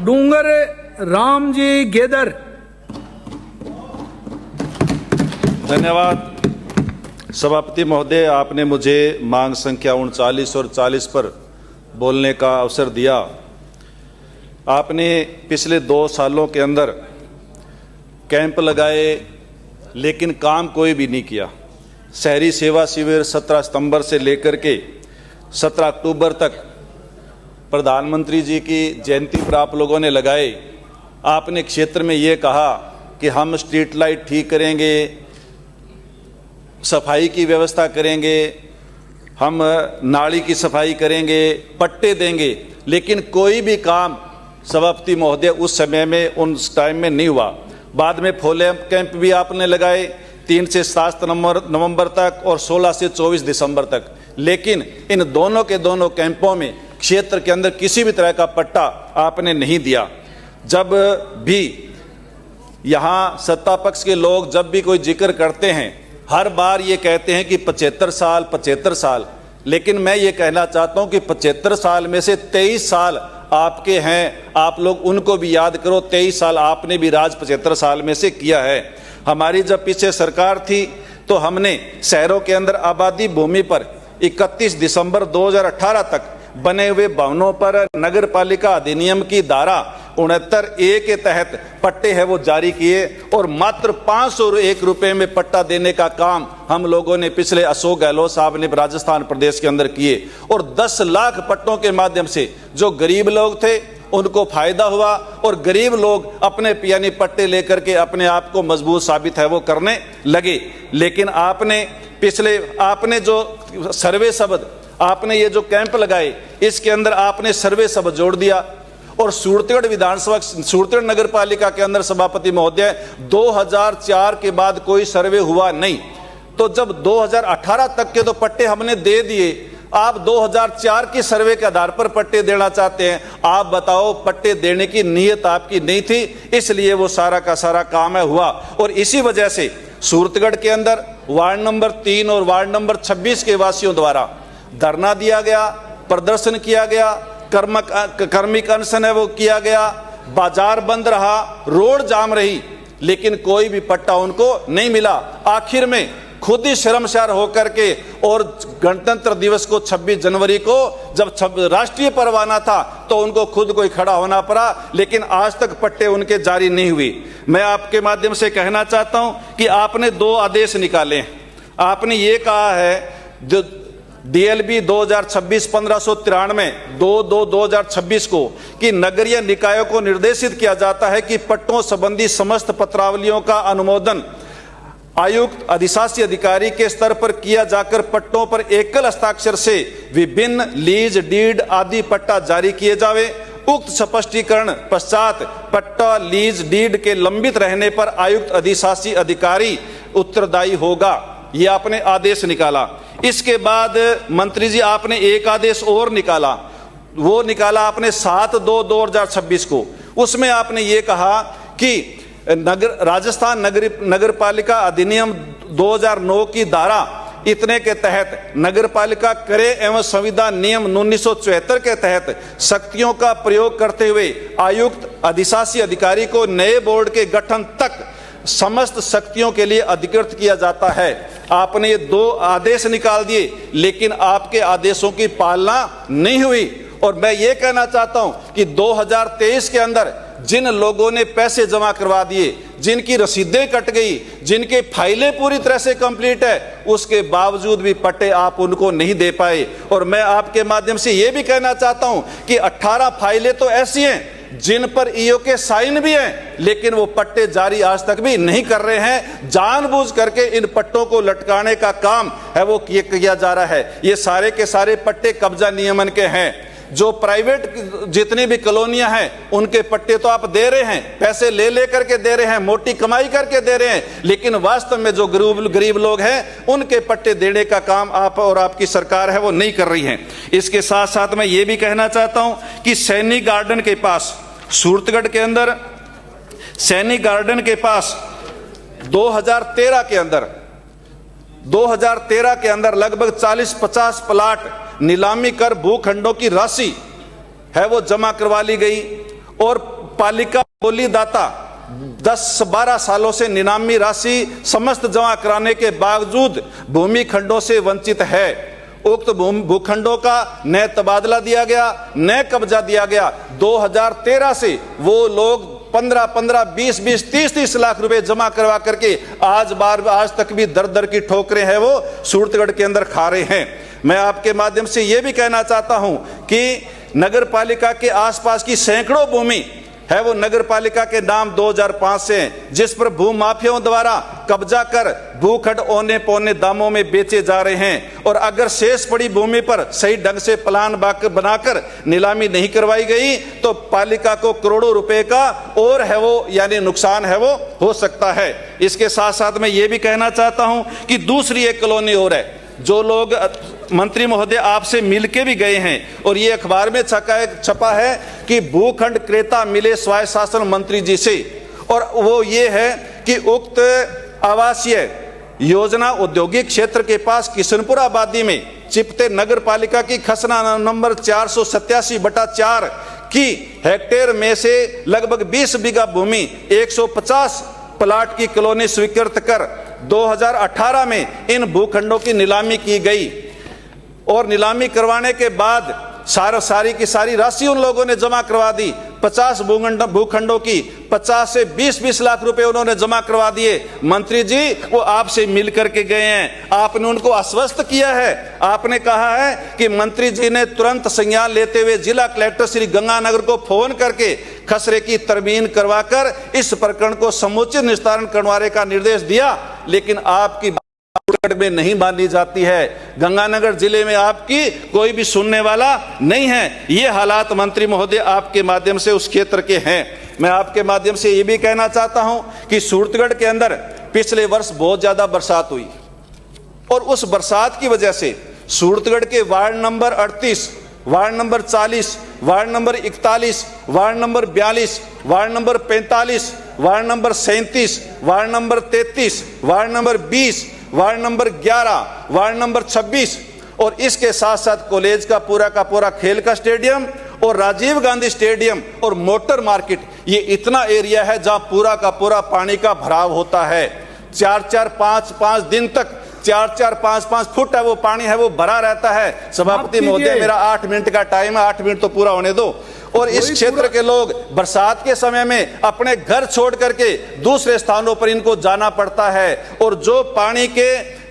डूंगर Ramji gather. धन्यवाद सभापति महोदय, आपने मुझे मांग संख्या 39 और 40 पर बोलने का अवसर दिया। आपने पिछले 2 सालों के अंदर कैंप लगाए लेकिन काम कोई भी नहीं किया। शहरी सेवा शिविर 17 सितंबर से लेकर के 17 अक्टूबर तक प्रधानमंत्री जी की जयंती पर आप लोगों ने लगाए। आपने क्षेत्र में ये कहा कि हम स्ट्रीट लाइट ठीक करेंगे, सफाई की व्यवस्था करेंगे, हम नाली की सफाई करेंगे, पट्टे देंगे, लेकिन कोई भी काम सभापति महोदय उस समय में उस टाइम में नहीं हुआ। बाद में फॉलो कैंप भी आपने लगाए 3 से 7 नवंबर तक और 16 से 24 दिसंबर तक, लेकिन इन दोनों के दोनों कैंपों में क्षेत्र के अंदर किसी भी तरह का पट्टा आपने नहीं दिया। जब भी यहाँ सत्ता पक्ष के लोग जब भी कोई जिक्र करते हैं, हर बार ये कहते हैं कि 75 साल, लेकिन मैं ये कहना चाहता हूँ कि 75 साल में से 23 साल आपके हैं। आप लोग उनको भी याद करो, 23 साल आपने भी राज 75 साल में से किया है। हमारी जब पीछे सरकार थी तो हमने शहरों के अंदर आबादी भूमि पर 31 दिसंबर 2018 तक बने हुए भवनों पर नगर पालिका अधिनियम की धारा 69A के तहत पट्टे हैं वो जारी किए और मात्र 501 रुपए में पट्टा देने का काम हम लोगों ने पिछले अशोक गहलोत साहब ने राजस्थान प्रदेश के अंदर किए और 10 लाख पट्टों के माध्यम से जो गरीब लोग थे उनको फायदा हुआ और गरीब लोग अपने यानी पट्टे लेकर के अपने आप को मजबूत साबित है वो करने लगे। लेकिन आपने जो सर्वे शब्द आपने ये जो कैंप लगाए इसके अंदर आपने सर्वे शब्द जोड़ दिया और सूरतगढ़ विधानसभा सूरतगढ़ नगर पालिका के अंदर सभापति महोदय 2004 के बाद कोई सर्वे हुआ नहीं। तो जब 2018 तक के तो पट्टे हमने दे दिए, आप 2004 की सर्वे के आधार पर पट्टे देना चाहते हैं। आप बताओ, पट्टे देने की नीयत आपकी नहीं थी, इसलिए वो सारा का सारा काम है हुआ। और इसी वजह से सूरतगढ़ के अंदर वार्ड नंबर 3 और वार्ड नंबर 26 के वासियों द्वारा धरना दिया गया, प्रदर्शन किया गया, कर्मिक अनशन है वो किया गया, बाजार बंद रहा, रोड जाम रही, लेकिन कोई भी पट्टा उनको नहीं मिला। आखिर में खुद ही शर्मसार होकर के और गणतंत्र दिवस को 26 जनवरी को जब राष्ट्रीय पर्व आना था तो उनको खुद को ही खड़ा होना पड़ा, लेकिन आज तक पट्टे उनके जारी नहीं हुए। मैं आपके माध्यम से कहना चाहता हूं कि आपने 2 आदेश निकाले। आपने ये कहा है DLB 2026-1593 2/2/2026 को कि नगरीय निकायों को निर्देशित किया जाता है कि पट्टों संबंधी समस्त पत्रावलियों का अनुमोदन आयुक्त अधिशासी अधिकारी के स्तर पर किया जाकर पट्टों पर एकल हस्ताक्षर से विभिन्न लीज डीड आदि पट्टा जारी किए जावे। उक्त स्पष्टीकरण पश्चात पट्टा लीज डीड के लंबित रहने पर आयुक्त अधिशासी अधिकारी उत्तरदायी होगा। ये आपने आदेश निकाला। इसके बाद मंत्री जी आपने एक आदेश और निकाला, वो निकाला आपने 7/2/2026 को। उसमें आपने ये कहा कि राजस्थान नगर पालिका अधिनियम 2009 की धारा इतने के तहत नगर पालिका करे एवं संविधान नियम 1974 के तहत शक्तियों का प्रयोग करते हुए आयुक्त अधिशासी अधिकारी को नए बोर्ड के गठन तक समस्त शक्तियों के लिए अधिकृत किया जाता है। आपने ये 2 आदेश निकाल दिए, लेकिन आपके आदेशों की पालना नहीं हुई। और मैं ये कहना चाहता हूं कि 2023 के अंदर जिन लोगों ने पैसे जमा करवा दिए, जिनकी रसीदें कट गई, जिनके फाइलें पूरी तरह से कंप्लीट है, उसके बावजूद भी पट्टे आप उनको नहीं दे पाए। और मैं आपके माध्यम से ये भी कहना चाहता हूं कि 18 फाइलें तो ऐसी हैं जिन पर ईओ के साइन भी हैं, लेकिन वो पट्टे जारी आज तक भी नहीं कर रहे हैं। जानबूझ करके इन पट्टों को लटकाने का काम है वो किया जा रहा है। ये सारे के सारे पट्टे कब्जा नियमन के हैं। जो प्राइवेट जितनी भी कॉलोनियां हैं उनके पट्टे तो आप दे रहे हैं, पैसे ले करके दे रहे हैं, मोटी कमाई करके दे रहे हैं, लेकिन वास्तव में जो गरीब लोग हैं उनके पट्टे देने का काम आप और आपकी सरकार है वो नहीं कर रही है। इसके साथ साथ मैं ये भी कहना चाहता हूं कि सैनिक गार्डन के पास सूरतगढ़ के अंदर सैनिक गार्डन के पास 2013 के अंदर लगभग 40-50 प्लाट नीलामी कर भूखंडों की राशि है वो जमा करवा ली गई और पालिका बोलीदाता 10-12 सालों से निलामी राशि समस्त जमा कराने के बावजूद भूमि खंडों से वंचित है। उक्त भूखंडों का न तबादला दिया गया, न कब्जा दिया गया। 2013 से वो लोग 15-15, 20-20, 30-30 लाख रुपए जमा करवा करके आज तक भी दर दर की ठोकरें हैं वो सूरतगढ़ के अंदर खा रहे हैं। मैं आपके माध्यम से ये भी कहना चाहता हूं कि नगर पालिका के आसपास की सैकड़ों भूमि है वो नगर पालिका के नाम 2005 से हैं, जिस पर भूमाफियाओं द्वारा कब्जा कर भूखंड औने पौने दामों में बेचे जा रहे हैं। और अगर शेष पड़ी भूमि पर सही ढंग से प्लान बनाकर नीलामी नहीं करवाई गई तो पालिका को करोड़ों रुपए का और है वो यानी नुकसान है वो हो सकता है। इसके साथ साथ मैं ये भी कहना चाहता हूं कि दूसरी एक कॉलोनी और है, जो लोग मंत्री महोदय आपसे मिलके भी गए हैं और ये अखबार में छपा है कि भूखंड क्रेता मिले स्वायत्त शासन मंत्री जी से, और वो ये है कि उक्त आवासीय योजना औद्योगिक क्षेत्र के पास किशनपुर आबादी में चिपते नगर पालिका की खसना नंबर 487/4 की हेक्टेयर में से लगभग 20 बीघा भूमि 150 प्लाट की कॉलोनी स्वीकृत कर 2018 में इन भूखंडों की नीलामी की गई। और नीलामी करवाने के बाद सारी की सारी राशि उन लोगों ने जमा करवा दी। 50 भूखंडों की 50 से 20-20 लाख रुपए उन्होंने जमा करवा दिए। मंत्री जी वो आपसे मिल करके गए हैं, आपने उनको आश्वस्त किया है। आपने कहा है कि मंत्री जी ने तुरंत संज्ञान लेते हुए जिला कलेक्टर श्री गंगानगर को फोन करके खसरे की तरमीम करवाकर इस प्रकरण को समुचित निस्तारण करवाने का निर्देश दिया, लेकिन आपकी में नहीं मानी जाती है। गंगानगर जिले में आपकी कोई भी सुनने वाला नहीं है। ये हालात मंत्री महोदय आपके माध्यम से उस क्षेत्र के हैं। मैं आपके माध्यम से ये भी कहना चाहता हूं कि सूरतगढ़ के अंदर पिछले वर्ष बहुत ज्यादा बरसात हुई और उस बरसात की वजह से सूरतगढ़ के ward number 38, ward number 40, ward number 41, ward number 42, ward number 45, ward number 37, ward number 33, ward number 20, ward number 11, ward number 26 और इसके साथ साथ कॉलेज का पूरा खेल का स्टेडियम और राजीव गांधी स्टेडियम और मोटर मार्केट, ये इतना एरिया है जहां पूरा का पूरा पानी का भराव होता है। 4-4, 5-5 दिन तक 4-4, 5-5 फुट है वो पानी है वो भरा रहता है। सभापति महोदय मेरा 8 मिनट का टाइम है, 8 मिनट तो पूरा होने दो। और इस क्षेत्र के लोग बरसात के समय में अपने घर छोड़ करके दूसरे स्थानों पर इनको जाना पड़ता है और जो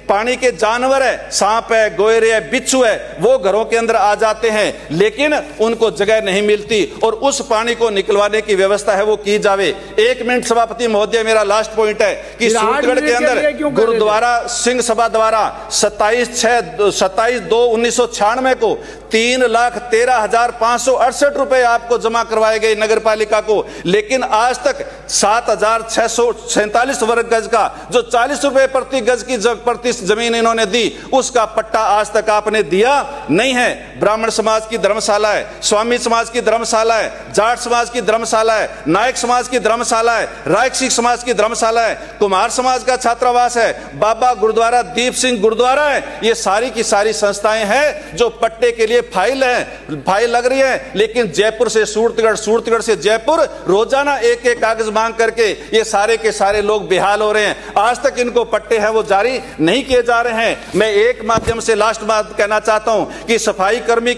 पानी के जानवर है, सांप है, गोयरे है, बिच्छू है, वो घरों के अंदर आ जाते हैं, लेकिन उनको जगह नहीं मिलती और उस पानी को निकलवाने की व्यवस्था है वो की जावे। 1 मिनट सभापति महोदय मेरा लास्ट पॉइंट है कि सूरतगढ़ के अंदर गुरुद्वारा सिंह सभा द्वारा 27/2/1996 को 3,13,568 रुपए आपको जमा करवाए गए नगर पालिका को, लेकिन आज तक 7,647 वर्ग गज का जो 40 रुपए प्रति गज की प्रति जमीन इन्होंने दी, उसका पट्टा आज तक आपने दिया नहीं है। ब्राह्मण समाज की धर्मशाला है, स्वामी समाज की धर्मशाला है, जाट समाज की धर्मशाला है, नायक समाज की धर्मशाला है, रायक सिख समाज की धर्मशाला है, कुमार समाज का छात्रावास है, बाबा गुरुद्वारा दीप सिंह गुरुद्वारा है। ये सारी की सारी संस्थाएं हैं जो पट्टे के लिए फाइल लग रही है, लेकिन जयपुर से सूरतगढ़, सूरतगढ़ से जयपुर रोजाना एक कागज मांग करके ये सारे के सारे लोग बेहाल हो रहे हैं। आज तक इनको पट्टे हैं वो जारी नहीं किए जा रहे हैं। मैं एक माध्यम से लास्ट बात कहना चाहता हूं कि सफाई कर्मी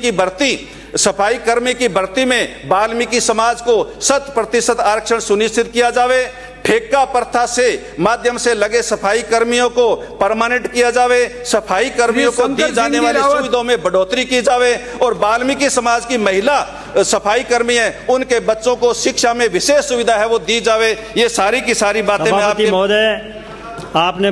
की भर्ती में वाल्मीकि समाज को 100% आरक्षण सुनिश्चित किया जावे। ठेका प्रथा से माध्यम से लगे सफाई कर्मियों को परमानेंट किया जावे। सफाई कर्मियों को दी जाने वाली सुविधाओं में बढ़ोतरी की जावे और वाल्मीकि समाज की महिला सफाई कर्मी है उनके बच्चों को शिक्षा में विशेष सुविधा है वो दी जावे। ये सारी की सारी बातें मैं आपके महोदय आपने